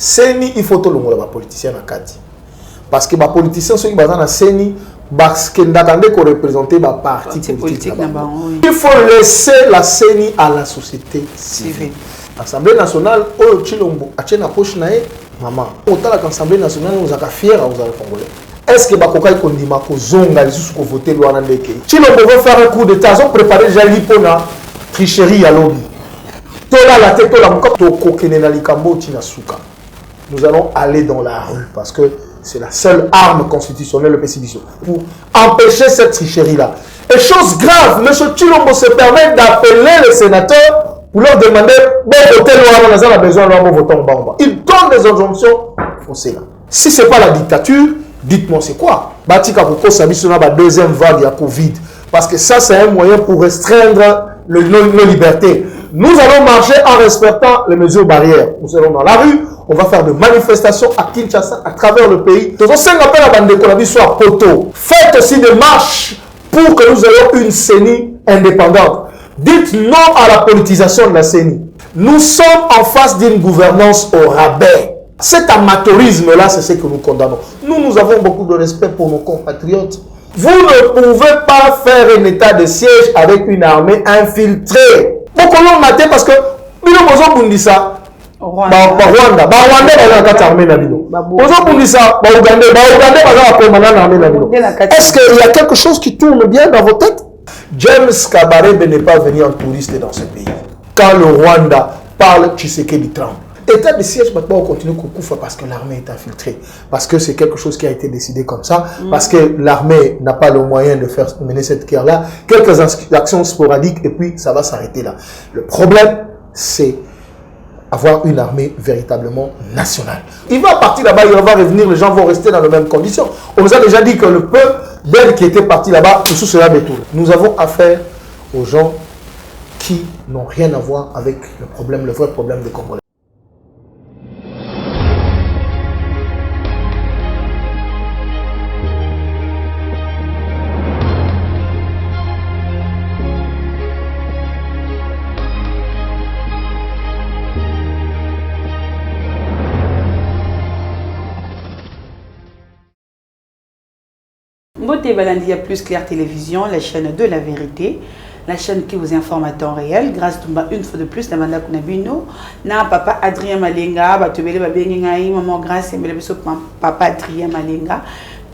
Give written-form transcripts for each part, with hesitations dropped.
Seni il faut tout le monde les politiciens na kati. Parce que les politiciens ceux qui basent na Seni parce que n'attendait qu'on représenter ma parti politique. Il faut laisser la CENI à la société civile. L'Assemblée nationale, oh Chilombo, a tient la poche nae, maman. Autant l'Assemblée nationale nous a fiers aux Congolais. Est-ce que Bakoka il condima ko zonga les sous voter loi na ndeke? Chilombo veut faire un coup d'état, ils ont préparé déjà l'ipona tricherie à lobby. Tola la tête la muka to kokene na likambo tina suka. Nous allons aller dans la rue parce que c'est la seule arme constitutionnelle le PCBISO pour empêcher cette tricherie-là. Et chose grave, M. Chilombo se permet d'appeler les sénateurs pour leur demander bon voter loi, on a besoin de loi, voter en bas. Il donne des injonctions faussées là. Si ce n'est pas la dictature, dites-moi c'est quoi? Batika Koko Sabisona, la deuxième vague à Covid. Parce que ça, c'est un moyen pour restreindre nos libertés. Nous allons marcher en respectant les mesures barrières. Nous serons dans la rue, on va faire des manifestations à Kinshasa, à travers le pays. Faites aussi des marches pour que nous ayons une CENI indépendante. Dites non à la politisation de la CENI. Nous sommes en face d'une gouvernance au rabais. Cet amateurisme-là, c'est ce que nous condamnons. Nous avons beaucoup de respect pour nos compatriotes. Vous ne pouvez pas faire un état de siège avec une armée infiltrée. Pourquoi on maté parce que bino bozo bundisa Rwanda est-ce qu'il y a quelque chose qui tourne bien dans vos têtes? James Kabarebe n'est pas venu en touriste dans ce pays. Quand le Rwanda parle Tshisekedi Trump, état de siège maintenant on continue Koukoufa parce que l'armée est infiltrée, parce que c'est quelque chose qui a été décidé comme ça, parce que l'armée n'a pas le moyen de faire mener cette guerre-là, quelques actions sporadiques et puis ça va s'arrêter là. Le problème c'est avoir une armée véritablement nationale. Il va partir là-bas, il va revenir, les gens vont rester dans les mêmes conditions. On nous a déjà dit que le peuple belge qui était parti là-bas, tout cela détourne. Nous avons affaire aux gens qui n'ont rien à voir avec le problème, le vrai problème des Congolais. Beauté Balandia Plus Claire Télévision, la chaîne de la vérité, la chaîne qui vous informe à temps réel. Grâce à une fois de plus, la Manda Kunabino, na papa Adrien Malenga, batubele babengai, maman grâce et papa Adrien Malenga.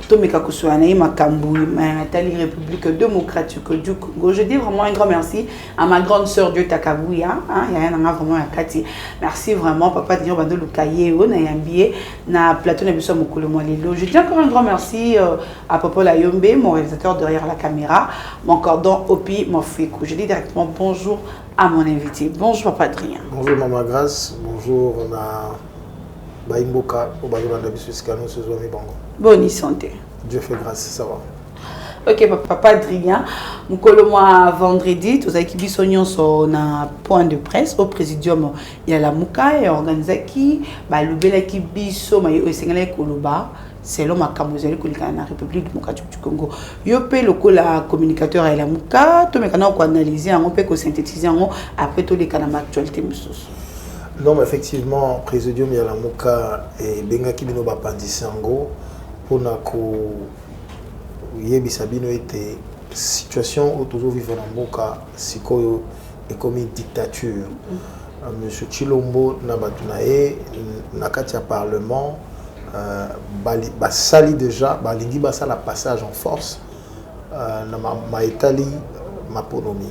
Tomeka Kousouanaï, Makamboui, Nathalie République démocratique du Congo. Je dis vraiment un grand merci à ma grande sœur Dieu Takabouya. Il y a vraiment un Kati. Merci vraiment, papa Dieu Bando Lukaye, Nayambié, na plateau Nabiso Mokolo Moalilo. Je dis encore un grand merci à Papa Layombe, mon réalisateur derrière la caméra, mon cordon Opi, mon fico. Je dis directement bonjour à mon invité. Bonjour, papa Adrien. Bonjour, maman Grâce. Bonjour, on a. Baimboka, au Baïba Ndabisuskano, ce soir, Bongo. Bonne santé. Dieu fait grâce, ça va. Ok, papa Adrien, nous collons vendredi, tous les qui sont sur un point de presse au présidium. Il y a la Mouka et organisé qui, le bel qui biso, mais au Sénégal Koloba, c'est l'homme à Kamozeli dans la République démocratique du Congo. Yopé le communicateur et la Mouka, tout le monde peut analyser, on peut synthétiser après tous les canaux d'actualité. Non, mais effectivement, Présidium Yalamuka et Bengaki Binoba Pandisango, pour Yebisabino était situation où toujours vivre dans Moka, Sikoyo est comme une dictature. Monsieur Chilombo Nabatunae, Nakatia Parlement, Basali déjà, Balingi Basa la passage en force, Maïtali Maponomi.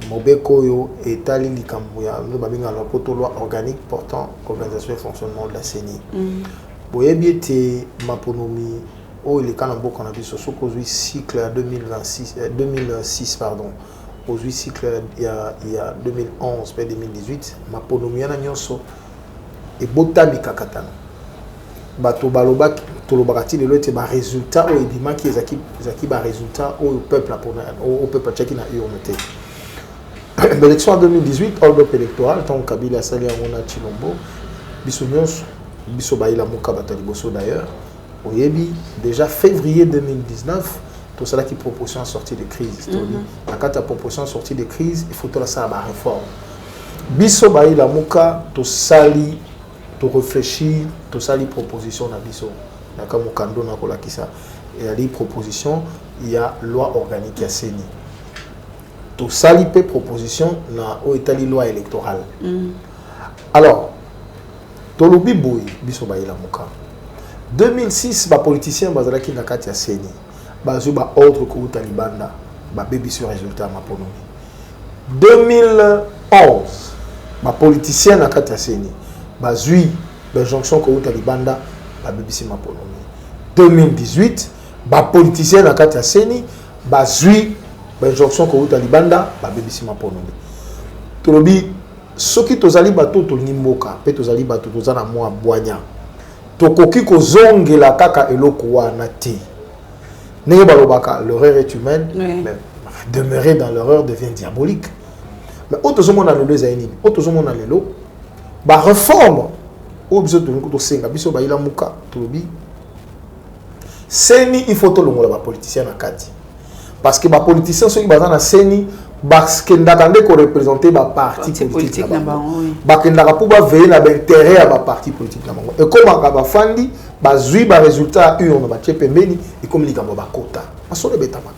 Mobekoyo et Tali Likambuya, nous avons un proto loi organique portant organisation et fonctionnement de la CENI. Boyebi était Maponomi, où il est canambo qu'on a vu sur ce cycle 2006, pardon, au cycle il y a 2011, 2018, Maponomi en Nyonso et Botami Kakatana. Bato Baloba, Tolobakati, le lot est résultat, ou Edima qui est résultat au peuple tchèque n'a eu en été. L'élection en 2018, hold-up électoral, tant que Kabila Sali Amona Chilombo, Bissonios, Bissobaïla Mouka Bataliboso d'ailleurs, Oyebi, déjà février 2019, tout cela qui proportion en sortie de crise. Quand tu as proportion en sortie de crise, il faut que ça ait une réforme. Bissobaïla Mouka, tout sali, tu réfléchis, tu as des propositions dans biso. Naka mukando na kola kisa. Il y a des propositions, il y a loi organique à CENI. Tu as des propositions na o etali loi électorale. Alors, tolobi boy biso ba ila muka. 2006 ba politicien bazalaki na kati ya CENI. Bazu ba ordre ko utalibanda ba bebi sur résultat ma ponomi. 2011 ba politicien na kati ya CENI. Bazui ba jonction ko utalibanda ba BBC Maponomi. 2018 ba politicien na kati ya CENI bazui ba jonction ko utalibanda ba BBC Maponomi. Tolobi soki tozali bato tolingi mboka pe tozali bato tozana mwa bwanya. Tokoki kozongela kaka eloko wana te. Nenge balobaka l'erreur est humaine, mais demeurer dans l'erreur devient diabolique. Mais autres hommes na lelo zaini, autres hommes na lelo ba réforme au besoin de nous senga biso ba ila muka tolobi CENI il faut to longola ba politicien na kati parce que ba politicien soki baza na CENI parce que ndakande ko représenter ba parti politique na bango ba kendaka pour ba veiller na intérêt à ba parti politique na bango et comme ba fandi ba zui ba résultat eux on ba tchepembeni et comme likambo ba kota asole betamaka.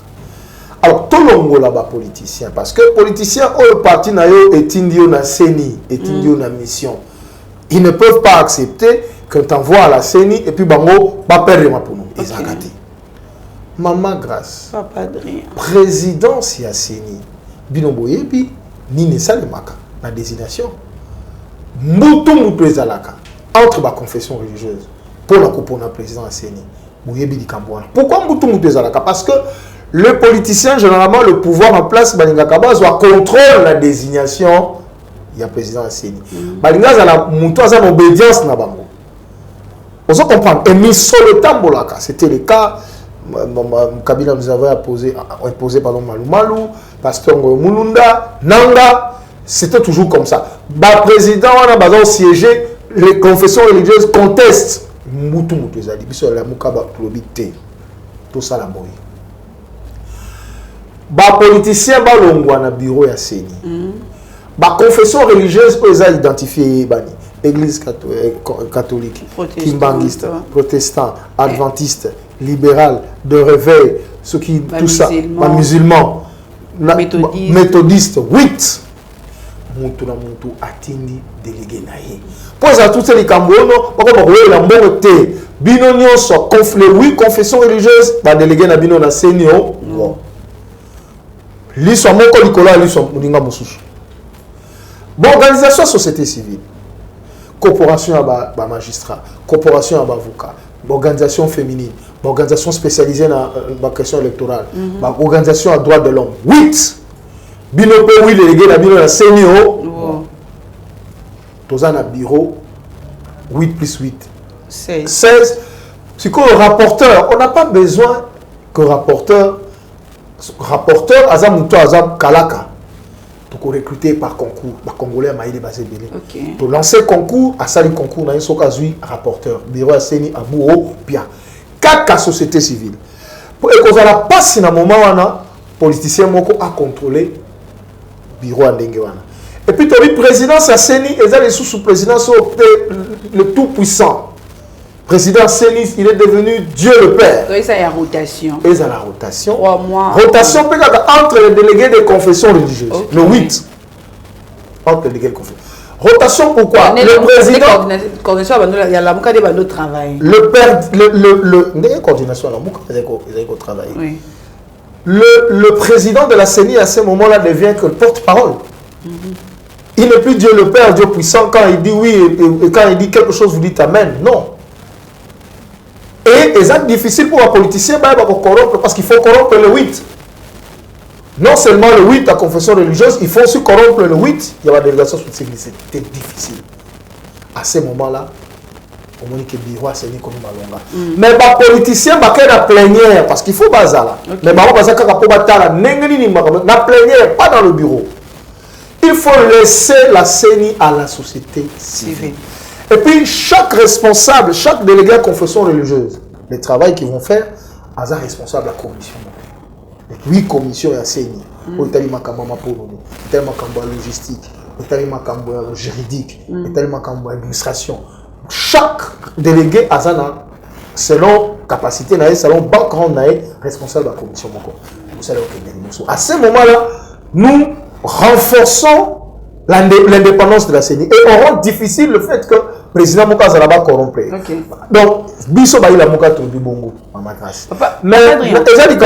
Alors tout le monde là-bas politicien parce que politicien au parti na yo etindio na CENI etindio na mission. Ils ne peuvent pas accepter que tu envoies à la CENI et puis bango pas perdre ma pour nous. Ils ont gâté. Maman grâce. Papa Adrien. Présidence ya CENI. Binomboye puis ni ne salemaka la désignation. Mutu ezalaka entre ba confession religieuse pour la couper président à CENI. Boyebi di Kambwana. Pourquoi mutu ezalaka parce que le politicien, généralement, le pouvoir en place, Balingakaba, contrôle la désignation. Il y a président à CENI. Balingaz a la obédience na bango. On se comprend. Et Misolo Tambolaka, c'était le cas. Kabila nous avait imposé pardon, Malou, Pasteur Mulunda, Nanga. C'était toujours comme ça. Le président, on a siégé, les confessions religieuses contestent. Moutou Zali, Bissol la Moukaba, tout ça la boye. Ba politicien ba longwa na bureau ya CENI. Ba confession religieuse eux a identifié bani église catholique, kimbangiste, protestant, adventiste, libéral, de réveil, ceux qui tout ça, ba musulman, méthodiste, 8. Mutu na mutu atindi délégué naé. Pour ça tout ces kambono, ba ko ba la mbongo te. Bino nyonso conflit 8 confessions religieuses, ba délégué na bino na CENI o. L'histoire moko likola l'histoire muninga mususu. Bon organisation société civile. Corporation à ba magistrat, corporation à ba avocat, organisation féminine, organisation spécialisée dans la question électorale, organisation à droits de l'homme. 8. Bino pe oui délégué na bino na CENI o. Toza na bureau 8 plus 8. 16. C'est quoi le rapporteur? On n'a pas besoin que rapporteur Azam Azam Kalaka pour recruter par concours par congolais maïli basé belé pour lancer concours à sali concours na soka zui rapporteur bureau à CENI à Bouo Pia kaka société civile pour que ça la passe na moment wana politicien moko a contrôler bureau ndenge wana et puis le présidence à CENI et les sous présidence le tout puissant. Président CENI, il est devenu Dieu le Père. Oui, ça y a rotation. Et ça la rotation. 3 mois. Rotation entre les délégués des confessions religieuses. Okay. Le 8. Entre les délégués des confessions. Rotation pourquoi? Le président. Il y a la mouka de bando travail. Le père. Le coordination à la mouka, ils ont travaillé. Oui. Le président de la CENI à ce moment-là devient que le porte-parole. Il n'est plus Dieu le Père, Dieu puissant. Quand il dit oui et quand il dit quelque chose, vous dites Amen. Non. Et c'est difficile pour un politicien corrompre parce qu'il faut corrompre le 8. Non seulement le 8 à confession religieuse, il faut aussi corrompre le 8. Il y a la délégation sur c'était difficile. À ce moment-là, on dit que le bureau a saigné comme Malonga. Mais les politiciens sont en plénière parce qu'il faut bazala. Mais les politiciens sont en plénière, pas dans le bureau. Il faut laisser la CENI à la société civile. Et puis, chaque responsable, chaque délégué à confession religieuse, le travail qu'ils vont faire, ils sont responsables de la commission. Les 8 commissions à CENI. Il y a des logistique, il y a des juridique, il y a des administration, chaque délégué a ça selon capacité, selon background, responsable de la commission. À ce moment-là, nous renforçons l'indépendance de la CENI et on rend difficile le fait que le président Mouka Zalaba corrompu. Okay. Donc, Bisso Baï la Mouka Tobi Bongo, Maman Grâce. Mais déjà, il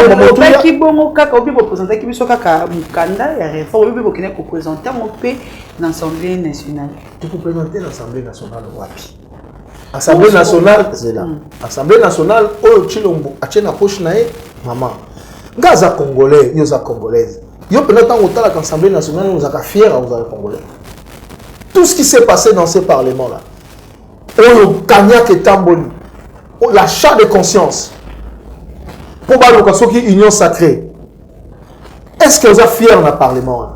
qui bongo kaka obi représenter qui biso kaka mukanda ya réforme obi bokene ko présenter mon pays dans l'Assemblée nationale. Tu peux présenter l'Assemblée nationale wapi? Assemblée nationale, c'est là. Assemblée nationale, oh Chilombo, achena poche nae, maman. Gaza congolais, yoza congolaise. Yo peut-être autant l'Assemblée nationale, nous avons fiers aux Congolais. Tout ce qui s'est passé dans ces parlements-là, le Cagnac et Tamboli, l'achat de conscience, pour qui union sacrée, est-ce que vous êtes fiers dans le Parlement?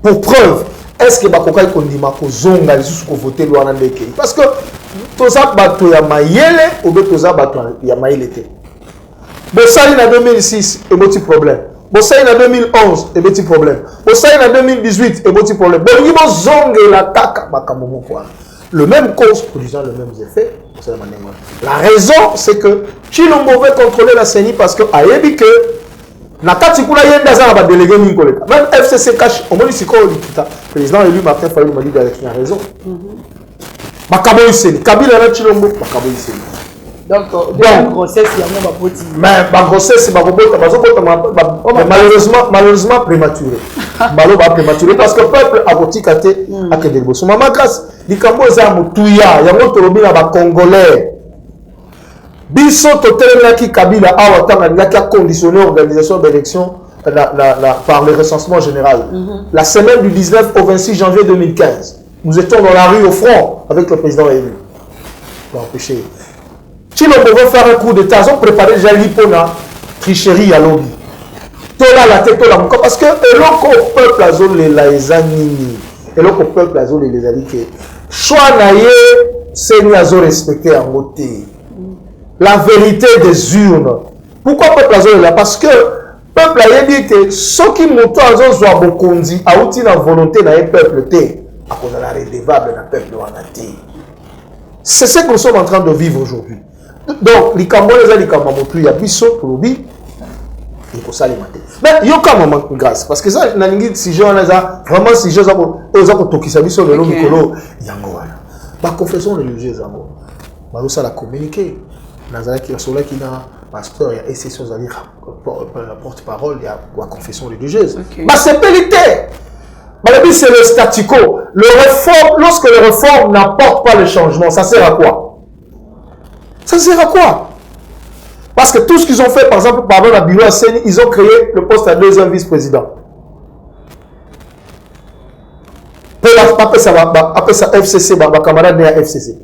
Pour preuve, est-ce que Bakoka Kondima Kozonga les sous voter loi dans parce que Toza Bato ya Mayele ou Toza Bato ya Mayele. Bossali en 2006, et petit problème. Bossali en 2011, et petit problème. Bossali en 2018, et petit problème. Bon, Zonge la Kaka Bakamomo quoi. Le même cause produisant le même effet. La raison, c'est que Chilombo veut contrôler la CENI parce que Ayebi que Nakati Kula Yenda Zan va déléguer Ninkoleka. Même FCC cache, au moins ici, le président élu Martin Fayou m'a dit qu'il a raison. Bakabo Iseni, Kabila na Chilombo, Bakabo Iseni. Donc, la grossesse, il y a un peu de mais la grossesse, c'est malheureusement prématuré. Prématuré parce que le peuple a voté à Kedebo. Maman Grâce, il y a un Moutuya, il y a un Moutourobina, il Congolais. Bisso Totel qui Kabila a conditionné l'organisation d'élections par le recensement général. La semaine du 19 au 26 janvier 2015, nous étions dans la rue au front avec le président élu. Pour empêcher. Si l'on pouvait faire un coup d'État, ils ont préparé déjà l'hypona, tricherie à lobby. Tola la tête, tola mouka. Parce que le peuple a zone les laïzanini. Et le peuple a zone les alliés. Choix naïe, c'est nous avons respecté en beauté. La vérité des urnes. Pourquoi le peuple a zone là? Parce que le peuple a dit que ceux qui montent à zone soit bokondi, a outil la volonté d'un peuple té. À cause de la redevable d'un peuple wanati. C'est ce que nous sommes en train de vivre aujourd'hui. Donc, les Cambodgiens, les Cambodgiens, il y a Bisso, Polobi, il faut s'alimenter. Mais il y a quand même grâce. Parce que ça, si je vraiment, si je aux Tokisa Bisso, le nom Mikolo, Yango. La confession religieuse, Maloussa l'a communiqué. Nazara qui a cela qui n'a pasteur, il y a exception, la porte-parole, il y a la confession religieuse. Mais c'est pélité. C'est le statu quo. Lorsque les réformes n'apportent pas le changement, ça sert à quoi? Ça sert à quoi? Parce que tout ce qu'ils ont fait, par exemple, par la bureau à CENI, ils ont créé le poste à deuxième vice-président. Après ça, FCC, ma camarade n'est à FCC.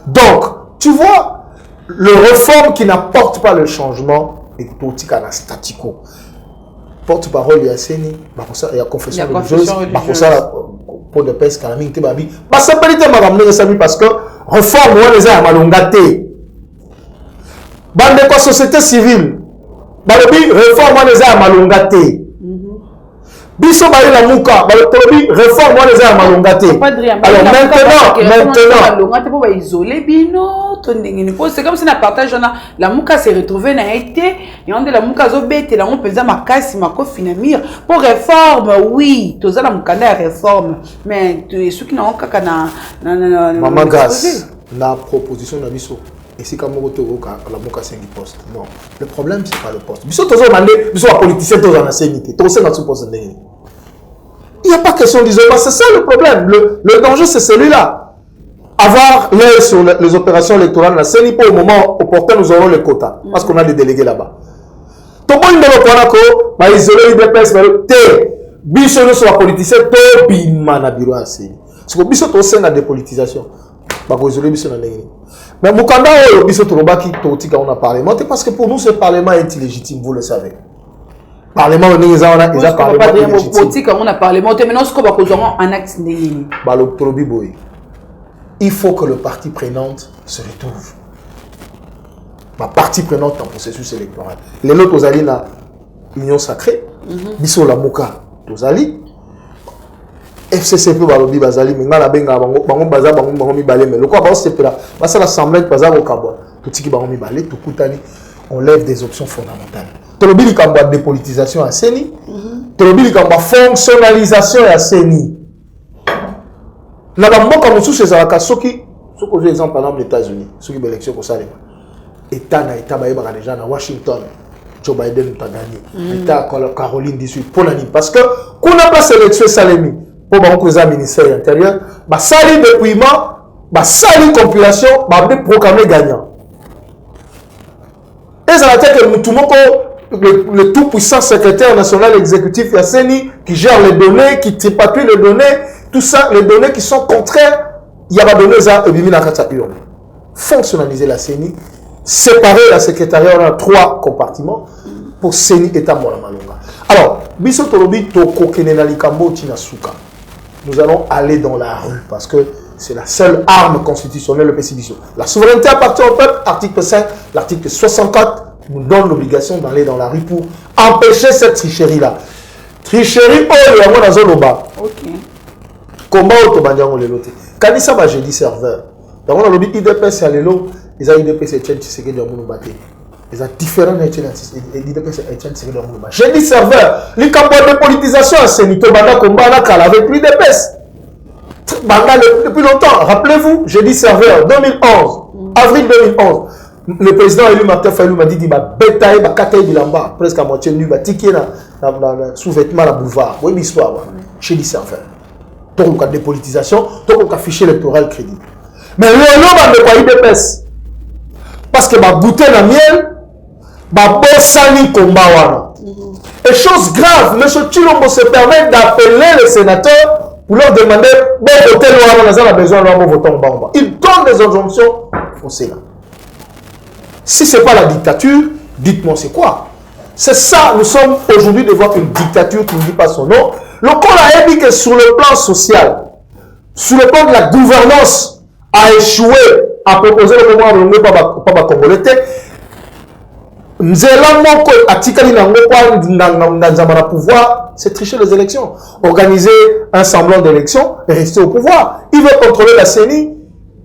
Donc, tu vois, le réforme qui n'apporte pas le changement est politique à la statu quo. Porte-parole, il y a CENI, il y a confession religieuse, pour de pèse, calamine, babi. Ça peut être parce que réforme, on les a à malongate. Bande de société civile, réforme, on les a à malongate. Biso bayi la muka, réforme, on les a à malongate. Alors maintenant, isoler bino, c'est comme si on partage la muka s'est retrouvée na été et on de la muka zo bête la on peut dire ma casse ma finamir pour réforme oui, tous la muka na réforme mais ceux qui n'ont qu'à na maman gas la proposition de biso et si comme la muka 5 poste. Non, le problème c'est pas le poste. Biso tous demandé biso la politicien tous en ancienneté, tous dans ce poste de il n'y a pas question d'isolement, c'est ça le problème. Le danger c'est celui-là. Avoir l'œil sur les opérations électorales, c'est ni pas au moment opportun, nous aurons les quotas. Parce qu'on a des délégués là-bas. Tout le monde va isoler l'IDPS, mais biso nous sommes politiciens, tout bimana bureau à CENI. Parce que biso tout c'est la dépolitisation. Bah isoler biso na ndenge. Mais mukanda o biso tout robaki tout on a parlé. Parce que pour nous ce parlement est illégitime, vous le savez. Parlement on a parlement politique on a parlement maintenant ce qu'on va causer en acte ndenge. Bah le probi boy. Il faut que le parti prenante se retrouve. Ma partie prenante dans le processus électoral. Les autres, allez dans l'union sacrée, Bisso la Mouka, tous allez. FCC peut balobi bazali mais ngala benga bango baza bango mibale mais le quoi ba sepela ba ça l'assemblée baza ko kabwa tout tiki bango mibale tout kutani on lève des options fondamentales tolobi likambo de dépolitisation à Seni tolobi likambo fonctionnalisation à Seni na ba mboka mosusu za ka soki soko je exemple par exemple les États-Unis soki ba élection ko salema état na état ba yeba déjà na Washington Joe Biden a gagné état Caroline du Sud pour l'année parce que qu'on n'a pas sélectionné Salemi pour le ministère intérieur, bah sali dépouillement, bah sali compilation, bah proclamer gagnant. Et ça veut dire que tout le tout puissant secrétaire national exécutif Yasseni qui gère les données, qui tripatouille les données, tout ça, les données qui sont contraires, il y a pas donné ça et bimi na kata urne. Fonctionnaliser la CENI, séparer la secrétariat en 3 compartiments pour CENI état mona malonga. Alors, biso tolobi to kokene na likambo tinasuka. Nous allons aller dans la rue parce que c'est la seule arme constitutionnelle de PCBISO. La souveraineté appartient au peuple, article 5, l'article 64 nous donne l'obligation d'aller dans la rue pour empêcher cette tricherie-là. Tricherie, oh, il y a un zoloba. Ok. Combat autobandiango le loté. Kanisa ba jeudi serveur. Donc on a l'objet IDPS à l'élo, ils ont IDPS et Tchèque, c'est que de mon bâti. Ils ont différents IDPS et Tchèque, c'est que de mon bâti. Jeudi serveur, les campagnes de politisation à Sénito, Banda combat la cale avec l'IDPS. Depuis longtemps, rappelez-vous, jeudi serveur, 2011, avril 2011. Le président élu Martin Fayou m'a dit qu'il va bétailler, va cater Bilamba, presque à moitié nu, va tiquer sous-vêtement à la boulevard. Oui, l'histoire, jeudi serveur. Donc, la dépolitisation, donc, on fichier électoral crédible. Mais le nom de quoi IDPS parce que ma goûter la miel, ma bossani combat. Et chose grave, M. Chilombo se permet d'appeler les sénateurs pour leur demander bon voter on a besoin de voter en bas. Il donne des injonctions au Sénat. Si ce n'est pas la dictature, dites-moi c'est quoi? C'est ça, nous sommes aujourd'hui devant une dictature qui ne dit pas son nom. Le corps a dit que sur le plan social, sur le plan de la gouvernance, a échoué à proposer le gouvernement de pas congolais. Pouvoir, c'est tricher les élections. Organiser un semblant d'élection et rester au pouvoir. Il veut contrôler la CENI.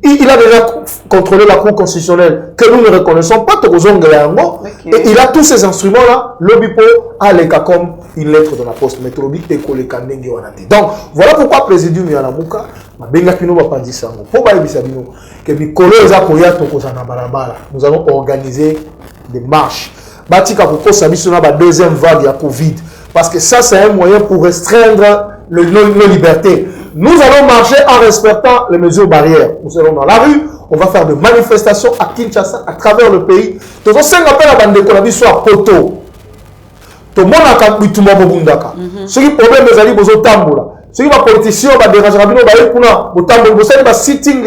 Il a déjà contrôlé la Cour constitutionnelle que nous ne reconnaissons pas. Et il a tous ces instruments-là. Le BIPO a les cas comme une lettre dans la poste. Donc, voilà pourquoi Présidium Yanamuka, nous allons organiser des marches. La deuxième vague de Covid. Parce que ça, c'est un moyen pour restreindre nos libertés. Nous allons marcher en respectant les mesures barrières. Nous serons dans la rue, on va faire des manifestations à Kinshasa, à travers le pays. Tout ça, c'est un appel à la bande de Colabi soit poto. Tout le monde a un peu de Ce qui est le problème, c'est que vous avez ceux qui sont politiciens, ils dérangent pour sitting,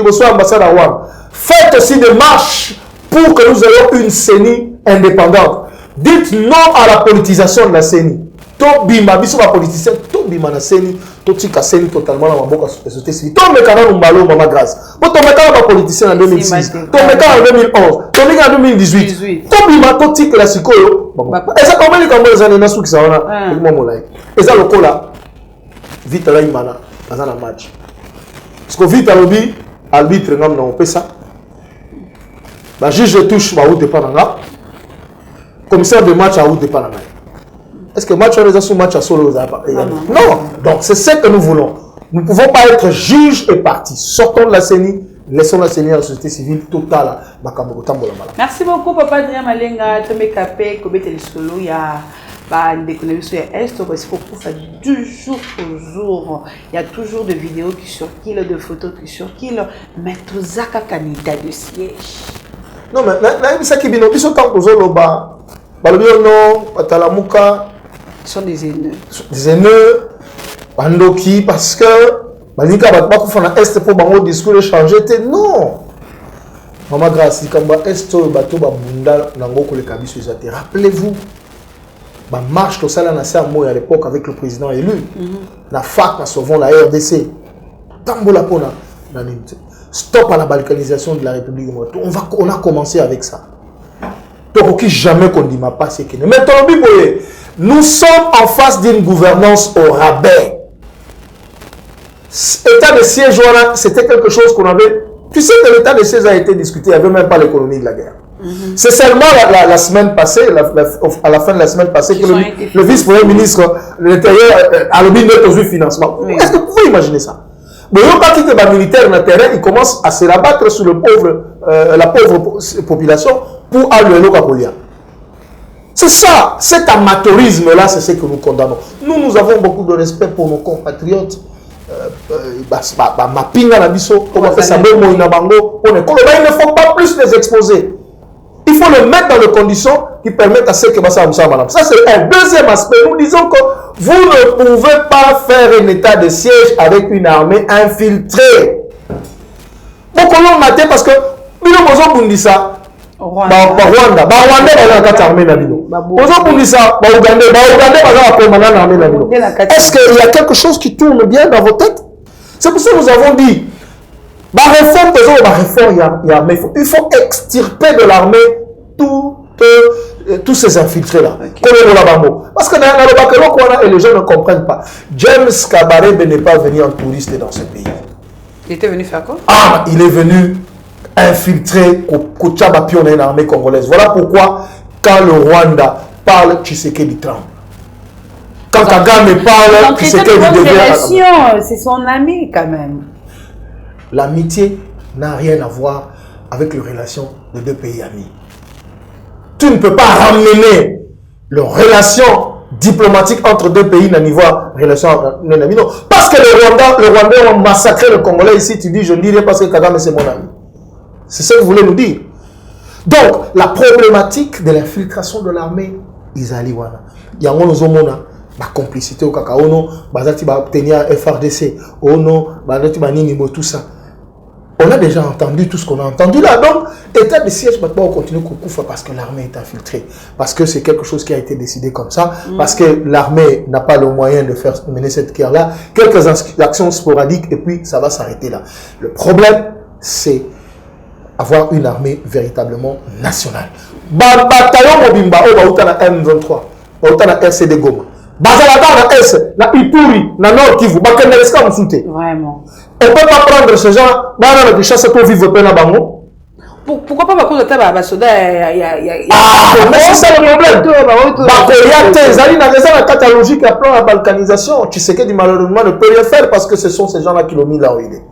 faites aussi des marches pour que nous ayons une CENI indépendante. Dites non à la politisation de la CENI. Tobima, biso ba politicien, tobima na CENI, totika CENI totalement na maboka société civile. Tomeka na mbalo mama grâce. Tomeka na politicien en 2006, tomeka en 2011, tomeka en 2018. Tobima totika la sikoyo. Et ça comment les Congolais en na suki sawana, moi molai. Et ça lokola vite la imana dans un match. Parce que vite alobi arbitre ngam na opesa. Ba juge de touche ba ou te pananga. Commissaire de match à ou te pananga. Est-ce que match on sous match à solo? Non. Donc c'est ce que nous voulons. Nous ne pouvons pas être juges et partis. Sortons de la CENI, laissons la CENI à la société civile totale. Merci beaucoup Papa Adrien Malenga, Tomé Kapé, Kobete Lisolo, il y a des connexions à Est, parce qu'il faut faire du jour au jour. Il y a toujours des vidéos qui circulent, des photos qui circulent, mais tout ça candidat de siège. Non mais là ça qui vient, ils sont tant aux oloba, balobiono, patalamuka. Ce sont des haineux. Des haineux, bandoki, parce que Malika va pas faire un est pour bango discours échanger. Non. Maman grâce, si comme est bateau bunda nango le kabiso izate. Rappelez-vous, ma marche que ça là na sermo à l'époque avec le président élu. La FAC a sauvant la RDC. Tambola pona stop à la balkanisation de la République. On a commencé avec ça. Donc jamais qu'on dit ma pas c'est que maintenant nous sommes en face d'une gouvernance au rabais. État de siège, c'était quelque chose qu'on avait... Tu sais que l'état de siège a été discuté, il n'y avait même pas l'économie de la guerre. C'est seulement la semaine passée, à la fin de la semaine passée, que le vice-premier ministre de l'Intérieur a le ministre du financement. Est-ce que vous pouvez imaginer ça? Mais quand il est militaire dans le terrain, il commence à se rabattre sur la pauvre population pour aller au Capolia. C'est ça, cet amateurisme-là, c'est ce que nous condamnons. Nous avons beaucoup de respect pour nos compatriotes. Ils ne faut pas plus les exposer. Il faut les mettre dans les conditions qui permettent à ceux qui ça. Ça, c'est un deuxième aspect. Nous disons que vous ne pouvez pas faire un état de siège avec une armée infiltrée. Beaucoup l'ont maté parce que nous avons dit ça. Rwanda, est-ce qu'il y a quelque chose qui tourne bien dans vos têtes? C'est pour ça que nous avons dit il faut extirper de l'armée tous ces infiltrés-là. Parce que et les gens ne comprennent pas. James Kabarebe n'est pas venu en touriste dans ce pays. Il était venu faire quoi? Il est venu infiltrer une armée congolaise. Voilà pourquoi quand le Rwanda parle, Tshisekedi tremble. Quand Kagame parle, Tshisekedi devient... C'est son ami quand même. L'amitié n'a rien à voir avec les relations de deux pays amis. Tu ne peux pas ramener les relations diplomatiques entre deux pays dans le niveau relation amis. Non. Parce que le Rwandais ont massacré le Congolais ici, tu dis je ne dirai pas parce que Kagame c'est mon ami. C'est ce que vous voulez nous dire. Donc, la problématique de l'infiltration de l'armée, Isaliwana. Il y a la complicité au Kakaono, Bazati va obtenir FRDC, Ono, Bazati va Ninimo, tout ça. On a déjà entendu tout ce qu'on a entendu là. Donc, état de siège, maintenant on continue parce que l'armée est infiltrée. Parce que c'est quelque chose qui a été décidé comme ça. Parce que l'armée n'a pas le moyen de faire mener cette guerre-là. Quelques actions sporadiques et puis ça va s'arrêter là. Le problème, c'est avoir une armée véritablement nationale. Bataillon Mobimba, on va à M23, on va à RCD Goma. Bazalata na S, na Ituri, na Nord Kivu, Bakendereska Moussouté. Vraiment. On ne peut pas prendre ces gens, dans la chasse pour vivre plein à Bango. Pourquoi pas cause de tabac, soda, mais c'est ça le problème. Bakoyate, Zali n'a raison la catalogie qui appelle la balkanisation. Tu sais que malheureusement ne peut rien faire parce que ce sont ces gens-là qui l'ont mis là où il est.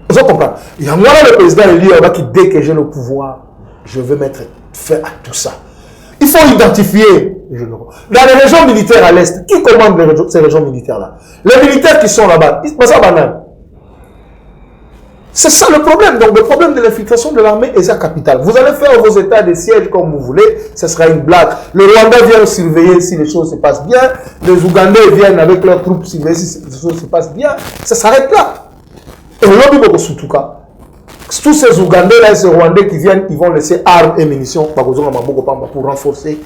Vous comprenez? Il y a moi le président élu qui dès que j'ai le pouvoir, je veux mettre fin à tout ça. Il faut identifier. Dans les régions militaires à l'Est, qui commande ces régions militaires-là? Les militaires qui sont là-bas, c'est pas ça banal. C'est ça le problème. Donc le problème de l'infiltration de l'armée est sa capitale. Vous allez faire vos états de siège comme vous voulez, ce sera une blague. Le Rwanda vient surveiller si les choses se passent bien, les Ougandais viennent avec leurs troupes surveiller si les choses se passent bien, ça s'arrête là. Et le cas, tous ces Ougandais là et ces Rwandais qui viennent, ils vont laisser armes et munitions pour renforcer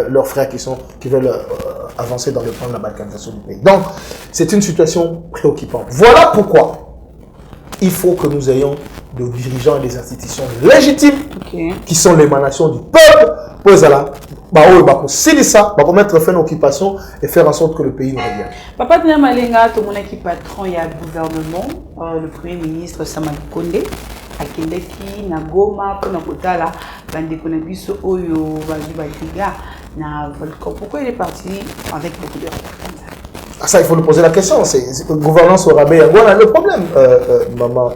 leurs frères qui veulent avancer dans le plan de la balkanisation du pays. Donc, c'est une situation préoccupante. Voilà pourquoi il faut que nous ayons des dirigeants et des institutions légitimes qui sont l'émanation du peuple pour mettre fin à l'occupation et faire en sorte que le pays nous revienne. Papa Malenga, tout le monde qui patron, il y a le gouvernement, le premier ministre Samali Konde, à Kendeki, na Goma, pour Nakotala, Bandekonabiso, Oyo, Bazubatiga, na Volcan. Pourquoi il est parti avec beaucoup de rapports? Ça, il faut lui poser la question. C'est gouvernance au rabais. Voilà le problème, Maman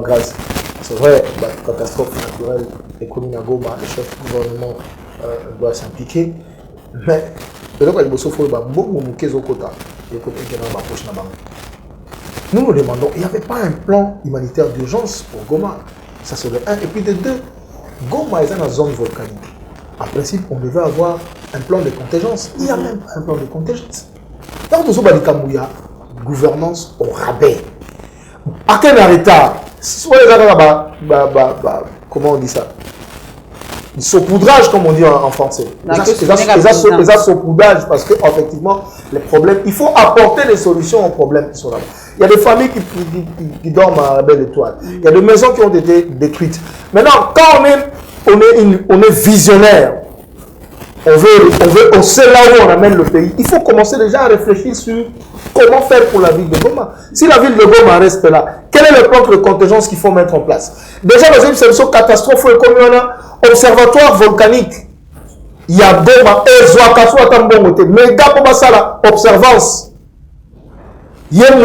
Grace. C'est vrai, catastrophe naturelle, économie à Goma, le chef du gouvernement doit s'impliquer. Mais, nous nous demandons, il n'y avait pas un plan humanitaire d'urgence pour Goma. Ça c'est le 1. Et puis de 2, Goma est dans la zone volcanique. En principe, on devait avoir un plan de contingence. Il n'y a même pas un plan de contingence. Donc, nous avons dit gouvernance au rabais. À quel retard? Comment on dit ça? Saupoudrage, comme on dit en français. Les saupoudrage parce qu'effectivement, les problèmes, il faut apporter des solutions aux problèmes qui sont là. Il y a des familles qui dorment à la belle étoile. Il y a des maisons qui ont été détruites. Maintenant, quand on est visionnaire, on veut hausser là où on amène le pays. Il faut commencer déjà à réfléchir sur comment faire pour la ville de Goma. Si la ville de Goma reste là, quel est le plan de contingence qu'il faut mettre en place? Déjà, dans une situation catastrophe, comme il y a un observatoire volcanique, il y a Goma, et Zouakassou à Tambongote, mais gars pour ça là, observance. Il y a un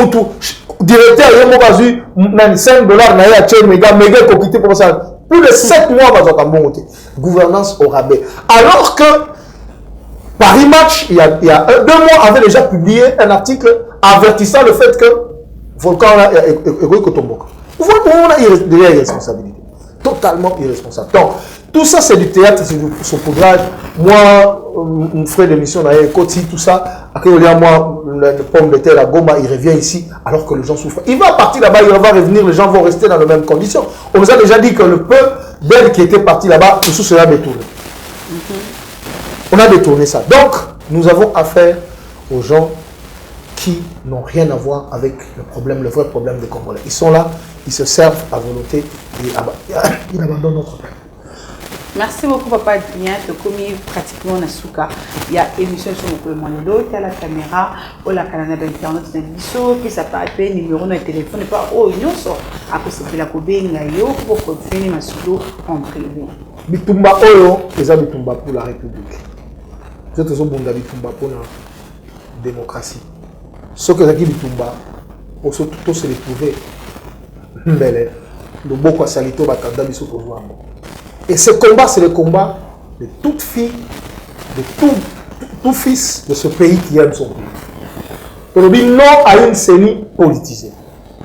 directeur, il y a un $5, méga coquité pour ça. Plus de 7 mois, gouvernance au rabais. Alors que Paris Match, il y a 2 mois, avait déjà publié un article avertissant le fait que Volcan est Kotomboka. On a des irresponsabilités. Totalement irresponsable. Donc, tout ça, c'est du théâtre, c'est du saupoudrage. Moi, on ferait des missions dans les côtés, tout ça. Après, moi, le pomme de terre à Goma, il revient ici, alors que les gens souffrent. Il va partir là-bas, il va revenir, les gens vont rester dans les mêmes conditions. On nous a déjà dit que le peuple d'elle qui était parti là-bas, tout cela détourné. On a détourné ça. Donc, nous avons affaire aux gens qui n'ont rien à voir avec le problème, le vrai problème des Congolais. Ils sont là, ils se servent à volonté et ils abandonnent notre peuple. Merci beaucoup, Papa Adrien. Tu as commis pratiquement Nasuka. Il y a émission sur le Mondo, tu as la caméra, ou la canal d'internet, qui s'appelle numéro de téléphone, et pas oh, il sort. Après, c'est la Kobe, pour continuer Masudo en privé. Bitumba Oyo, c'est Bitumba pour la République. C'est tout ça, Bitumba pour la démocratie. Ce que c'est Bitumba, pour se retrouver, le Boko Salito, Bakanda, Bissoko Zouambo. Et ce combat, c'est le combat de toute fille, de tout fils de ce pays qui aime son pays. On dit non à une CENI politisée.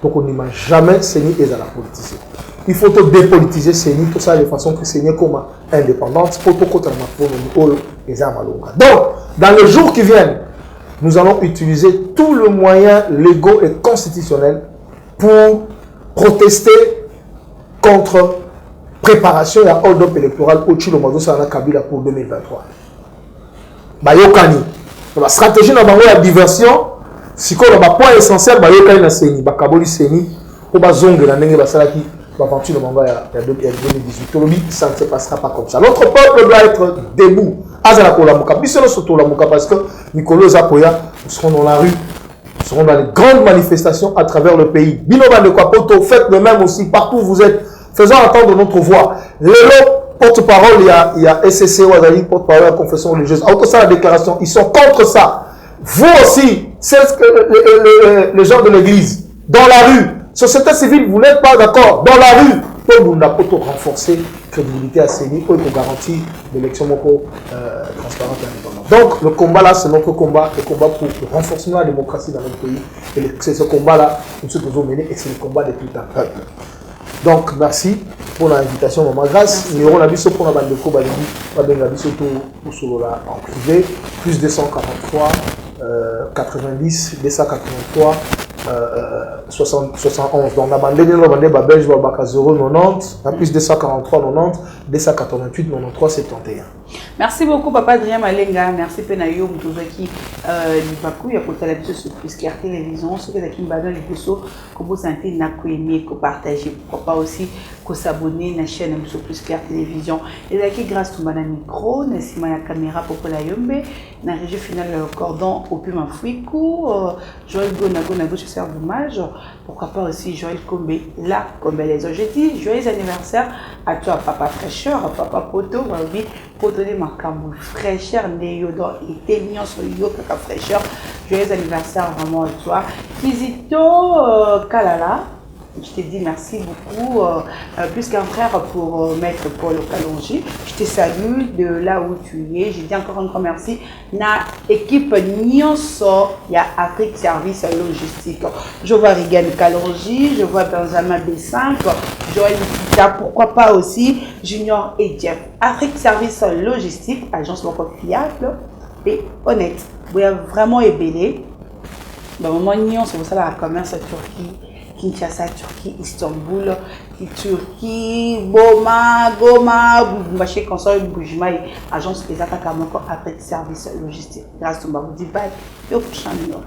Donc on n'imagine jamais CENI est à la politisée. Il faut dépolitiser CENI, tout ça de façon que CENI est comme indépendante. Donc, dans les jours qui viennent, nous allons utiliser tous les moyens légaux et constitutionnels pour protester contre préparation à hold-up électoral au Chilomado Sana Kabila pour 2023. Bayokani. La stratégie na bango ya diversion, siko na ba point essentiel bayokani na Seni, bakaboli Seni, pour bazonge na ndenge basalaki baventure na bango ya 2018. Tolobi, ça ne se passera pas comme ça. Notre peuple doit être debout. Azala kola muka, biso soto la muka parce que Nicolo Zapoya, nous serons dans la rue, nous serons dans les grandes manifestations à travers le pays. Binoba de Kwapoto, faites le même aussi partout où vous êtes. Faisons entendre notre voix. Lélo, porte-parole, il y a SCC, Ouadali, porte-parole de la confession religieuse. Autre ça, la déclaration, ils sont contre ça. Vous aussi, les gens de l'église, dans la rue, société civile, vous n'êtes pas d'accord. Dans la rue, vous n'avez pas renforcer la crédibilité à CENI pour garantir l'élection transparente et indépendante. Donc, le combat là, c'est notre combat, le combat pour le renforcement de la démocratie dans notre pays. Et c'est ce combat-là que nous devons mener et c'est le combat de tout un peuple. Donc, merci pour l'invitation, maman. Grâce, nous aurons la vision pour la bande de Kobalini, pas bien la vision pour Solola en privé, plus 243, 90, 283, 71. Donc, la bande de Belge, Babaka 090, plus 243, 90, 288, 93, 71. Merci beaucoup, Papa Adrien Malenga. Merci, Penayo, Moutozaki, Libakou, Yakota, la vision sur Plus Clair Télévision, ce que Zaki Mbadon, les Bosso, que vous sentez, n'a qu'à aimer, qu'à partager, pourquoi pas aussi, qu'à s'abonner à la chaîne sur Plus Clair Télévision. Et Zaki, grâce à mon micro, Nassima la caméra pour la Yombe, dans la régie finale, le cordon, au Puma Fouikou, Joël Gonago, je sers d'hommage, pourquoi pas aussi Joël Kombe, là, comme les autres. Je dis, joyeux anniversaire à toi, Papa Fraîcheur, Papa Poto, pour donner ma camoufle fraîcheur, Néodo, et Témion sur Yo, Kaka fraîcheur. Joyeux anniversaire vraiment à toi. Kizito Kalala, je te dis merci beaucoup, plus qu'un frère pour Maître Paul Kalonji. Je te salue de là où tu es. Je dis encore un grand merci. Na équipe Nyonso, il y a Afrique Service Logistique. Je vois Regan Kalonji, je vois Benjamin B5, Joël Kita, pourquoi pas aussi Junior et Jeff. Afrique Service Logistique, agence beaucoup fiable et honnête. Vous avez vraiment ébélé. Dans le moment Nyonso, vous savez, la commerce Turquie. Kinshasa, Turquie, Istanbul, Turquie, Boma, Goma, Boubaché, Console, Boujmaï, agence des attaques à mon corps après service logistique. Grâce à vous, bye, et au prochain numéro.